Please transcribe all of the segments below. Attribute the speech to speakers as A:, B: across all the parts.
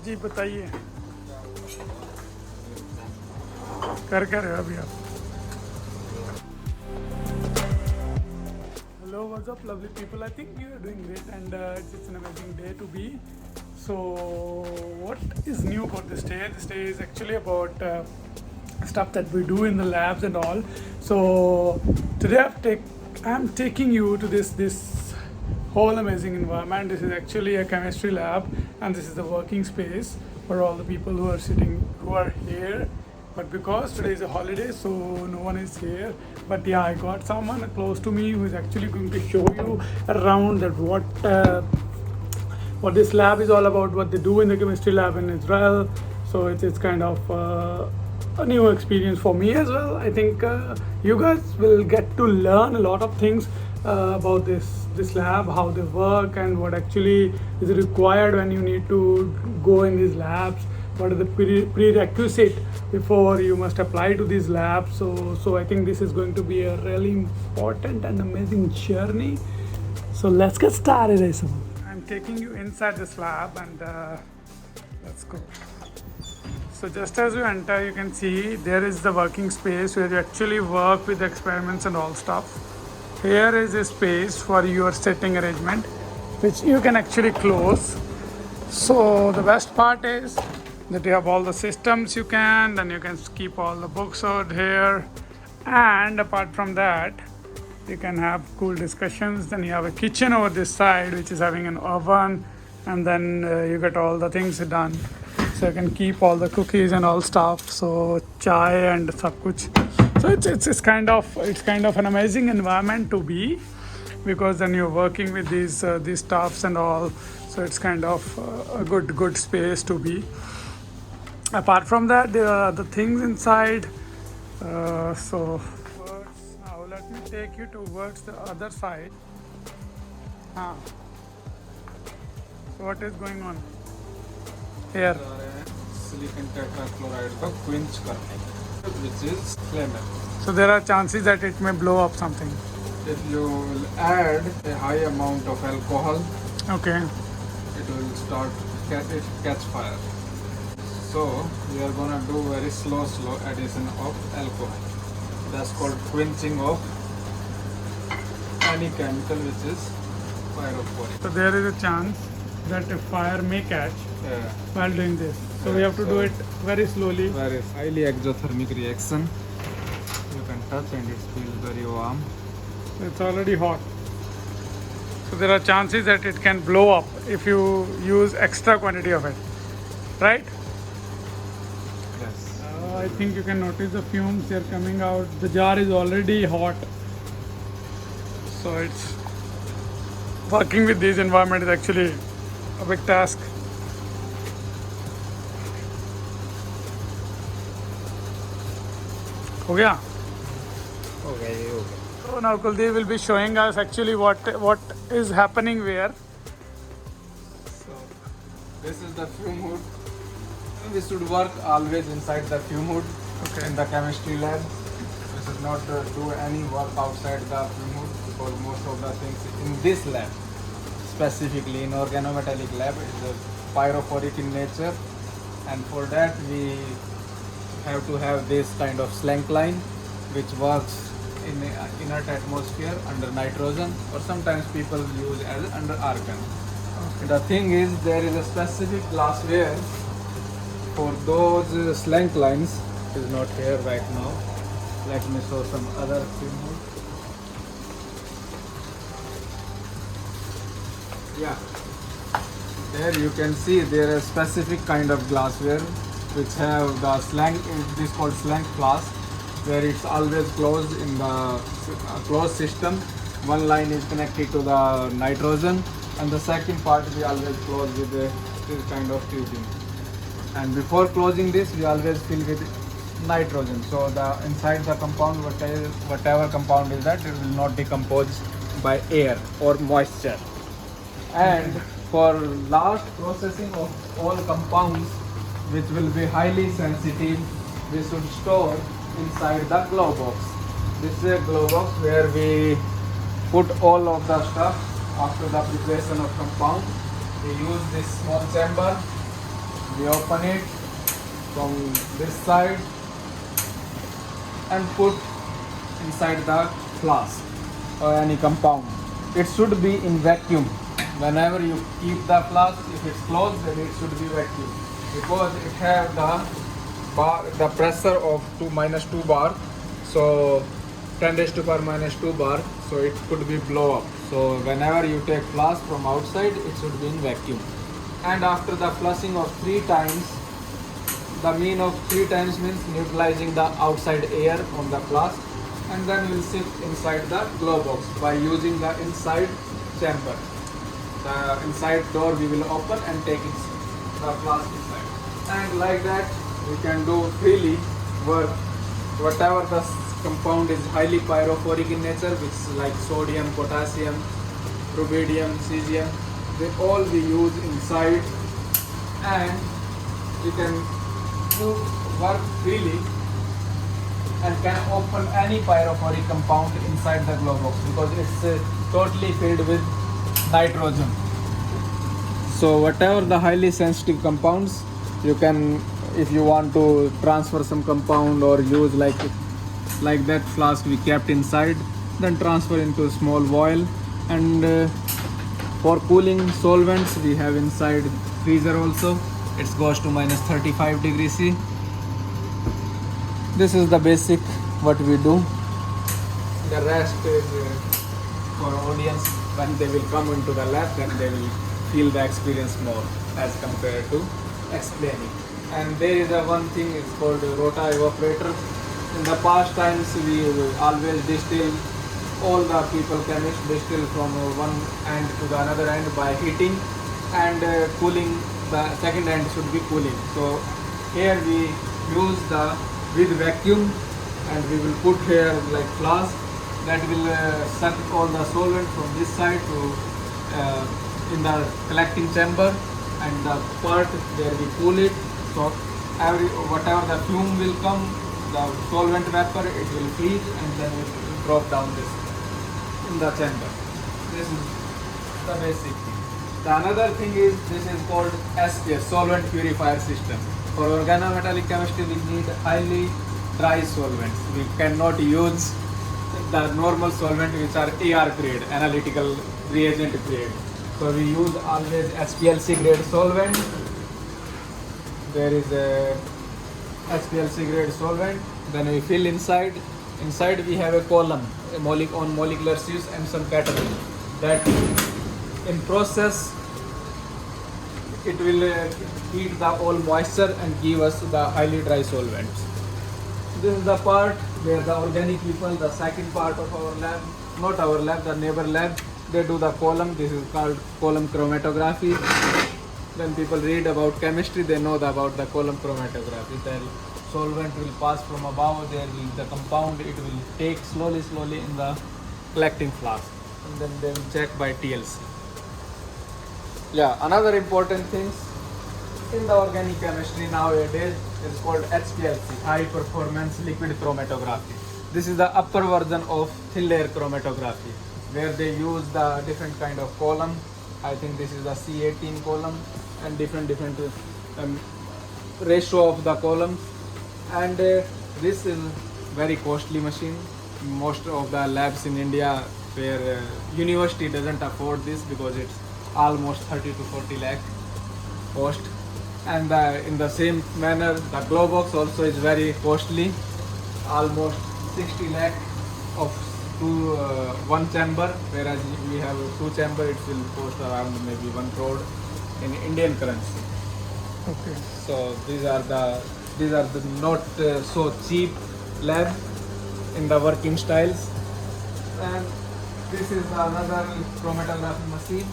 A: जी बताइए, कर रहे हो अभी आप? Hello, what's up, lovely people? I think you are doing great, and it's an amazing day to be. So, what is new about this day? This day is actually about stuff that we do in the labs and all. So, today I'm taking you to this whole amazing environment. This is actually a chemistry lab, and this is the working space for all the people who are here. But because today is a holiday, so no one is here. But yeah, I got someone close to me who is actually going to show you around that what this lab is all about, what they do in the chemistry lab in Israel. So it's kind of a new experience for me as well. I think you guys will get to learn a lot of things about this lab, how they work, and what actually is required when you need to go in these labs. What are the prerequisite before you must apply to these labs? So I think this is going to be a really important and amazing journey. So let's get started, Aisam. I'm taking you inside this lab, and let's go. So just as you enter, you can see there is the working space where you actually work with experiments and all stuff. Here is a space for your setting arrangement, which you can actually close. So the best part is that you have all the systems then you can keep all the books out here, and apart from that you can have cool discussions. Then you have a kitchen over this side which is having an oven, and then you get all the things done, so you can keep all the cookies and all stuff, so chai and sab kuch. So it's kind of an amazing environment to be, because then you're working with these stuffs and all, so it's kind of a good space to be. Apart from that, there are other things inside. So now let me take you towards the other side. So what is going on here?
B: Silicon tetrachloride का quench करने, which is flammable.
A: So there are chances that it may blow up something.
B: If you will add a high amount of alcohol,
A: Okay.
B: it will catch fire. So we are gonna do very slow addition of alcohol. That's called quenching of any chemical which is pyrophoric.
A: So there is a chance that a fire may catch while doing this. So we have to do it very slowly.
B: Very highly exothermic reaction. You can touch and it feels very warm.
A: It's already hot. So there are chances that it can blow up if you use extra quantity of it, right?
B: Yes.
A: I think you can notice the fumes here coming out. The jar is already hot. So it's working with this environment is actually a big task. हो गया?
B: Okay.
A: So now Kuldeep will be showing us actually what is happening where.
B: So this is the fume hood. We should work always inside the fume hood.
A: Okay.
B: In the chemistry lab. We should not do any work outside the fume hood, because most of the things in this lab, specifically in organometallic lab, is pyrophoric in nature, and for that we have to have this kind of slank line which works in inert atmosphere under nitrogen, or sometimes people use as under argon.
A: Okay.
B: The thing is, there is a specific glassware for those slank lines. It is not here right now. Let me show some other fume hood. Yeah, there you can see there is specific kind of glassware which have the slank. This is called slank flask, where it's always closed in the closed system. One line is connected to the nitrogen, and the second part we always close with this kind of tubing. And before closing this, we always fill with nitrogen. So the inside the compound, whatever compound is that, it will not decompose by air or moisture. And for last processing of all compounds, which will be highly sensitive, we should store inside the glow box. This is a glow box where we put all of the stuff after the preparation of compound. We use this small chamber We open it from this side and put inside the flask or any compound. It should be in vacuum. Whenever you keep the flask, if it's closed, then it should be vacuum because it have the pressure of 2 bar. So 10 raised to power minus 2 bar. So it could be blow up. So whenever you take flask from outside, it should be in vacuum. And after the flushing of 3 times, the mean of 3 times means neutralizing the outside air on the flask, and then we'll shift inside the glow box by using the inside chamber. The inside door we will open and take it, the flask inside. And like that we can do freely work. Whatever the compound is highly pyrophoric in nature, which is like sodium, potassium, rubidium, cesium, they all we use inside, and we can do work freely and can open any pyrophoric compound inside the glow box because it's totally filled with nitrogen. So whatever the highly sensitive compounds, you can, if you want to transfer some compound or use like that flask we kept inside, then transfer into small vial. And for cooling solvents we have inside freezer also. It goes to minus 35 degrees C. This is the basic what we do. The rest is for audience. When they will come into the lab, then they will feel the experience more as compared to explaining. And there is a one thing, it's called rota evaporator. In the past times we always distill, all the people chemists distill from one end to the another end by heating and cooling. The second end should be cooling. So here we use the with vacuum, and we will put here like flask that will suck all the solvent from this side to in the collecting chamber, and the part where we cool it. So whatever the fume will come, the solvent vapor, it will freeze and then it will drop down this in the chamber. This is the basic thing. The another thing is, this is called SPS, solvent purifier system. For organometallic chemistry we need highly dry solvents. We cannot use the normal solvent which are AR grade, analytical reagent grade. So we use always SPLC grade solvent. There is a SPLC grade solvent. Then we fill inside. Inside we have a column on molecular sieves and some catalyst. That in process it will heat the all moisture and give us the highly dry solvents. This is the part where the organic people, the second part of our lab, not our lab, the neighbor lab, they do the column. This is called column chromatography. When people read about chemistry, they know about the column chromatography. The solvent will pass from above, there will the compound, it will take slowly in the collecting flask, and then they will check by TLC. Yeah, another important thing in the organic chemistry nowadays is called HPLC, high performance liquid chromatography. This is the upper version of thin layer chromatography, where they use the different kind of column. I think this is the C18 column and different ratio of the columns. And this is very costly machine. Most of the labs in India, where university doesn't afford this because it's almost 30 to 40 lakh cost. And in the same manner, the glow box also is very costly, almost 60 lakh of one chamber, whereas we have 2 chamber, it will cost around maybe 1 crore in Indian currency.
A: Okay.
B: So these are the not so cheap lab in the working styles. And this is another chromatography machine.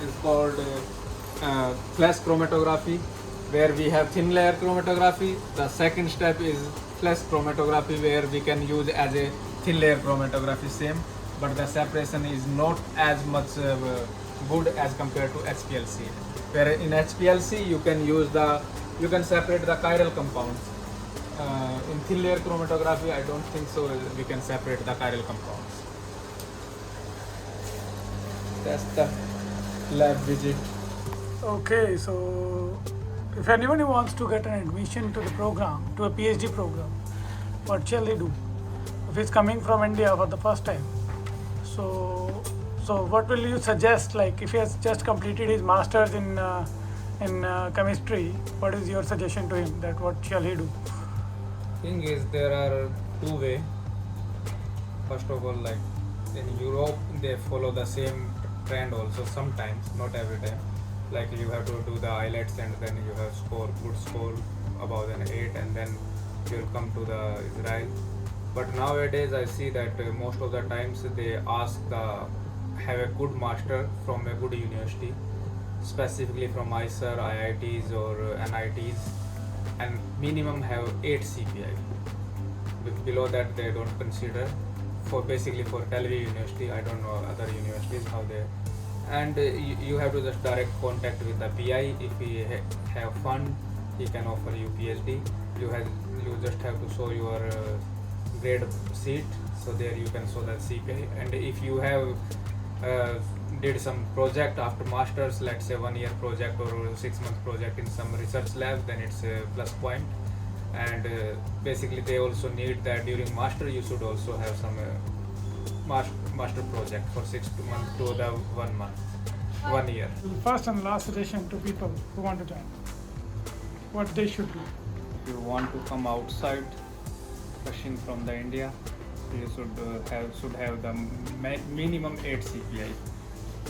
B: It's called flash chromatography, where we have thin layer chromatography. The second step is flash chromatography, where we can use as a thin layer chromatography same, but the separation is not as much good as compared to HPLC. Where in HPLC you can separate the chiral compounds. In thin layer chromatography, I don't think so we can separate the chiral compounds. That's the lab visit.
A: Okay, so if anyone wants to get an admission to the program, to a PhD program, what shall they do? If he's coming from India for the first time, so what will you suggest? Like if he has just completed his masters in chemistry, what is your suggestion to him? That what shall he do?
B: Thing is, there are two ways. First of all, like in Europe, they follow the same trend also sometimes, not every time. Like you have to do the IELTS and then you have good score about an 8 and then you'll come to the Israel. But nowadays I see that most of the times they have a good master from a good university, specifically from ISER, IITs or NITs, and minimum have 8 CPI. Below that they don't consider. Basically for Tel Aviv University, I don't know other universities how they. And you have to just direct contact with the PI. If he have fund, he can offer you PhD. You just have to show your grade sheet, so there you can show that CPI. And if you have did some project after masters, let's say 1 year project or 6 month project in some research lab, then it's a plus point. And basically they also need that during master you should also have some master project for 6 months to the 1 month, 1 year.
A: First and last suggestion to people who want to join, what they should do.
B: If you want to come outside, rushing from the India, you should have the minimum 8 CPI.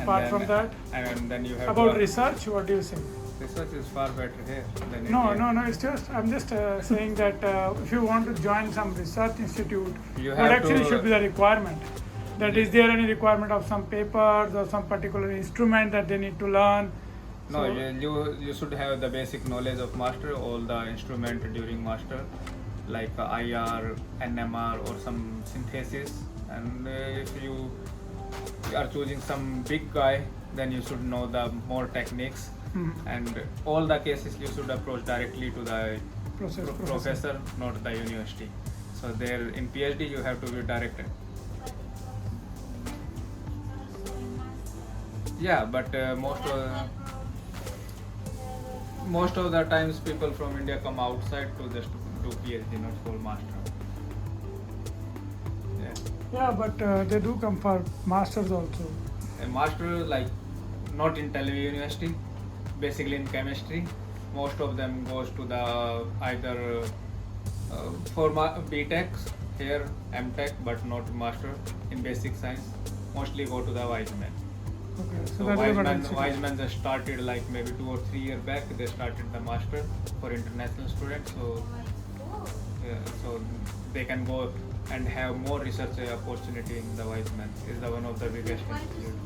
A: Apart from that,
B: and then you have
A: about research, what do you say?
B: Research is far better here than
A: No,
B: India.
A: it's just I'm just saying that if you want to join some research institute,
B: You
A: what
B: have
A: actually
B: to-
A: should be the requirement? That is there any requirement of some papers or some particular instrument that they need to learn?
B: No,
A: So-
B: you should have the basic knowledge of master, all the instrument during master, like IR, NMR or some synthesis. And if you are choosing some big guy, then you should know the more techniques.
A: Mhm.
B: And all the cases you should approach directly to the
A: Professor.
B: professor, not the university. So there in PhD you have to be direct. Yeah, but most of the times people from India come outside to just do PhD, not for master.
A: Yeah, but they do come for masters also.
B: A master, like not in Tel Aviv University, basically in chemistry. Most of them goes to the either for BTechs here, MTech, but not master in basic science. Mostly go to the Weizmann.
A: Okay,
B: So
A: that is what I'm saying.
B: Weizmann just started like maybe 2 or 3 years back. They started the master for international students. So they can go and have more research opportunity in the Weizmann. Is the one of the biggest institute.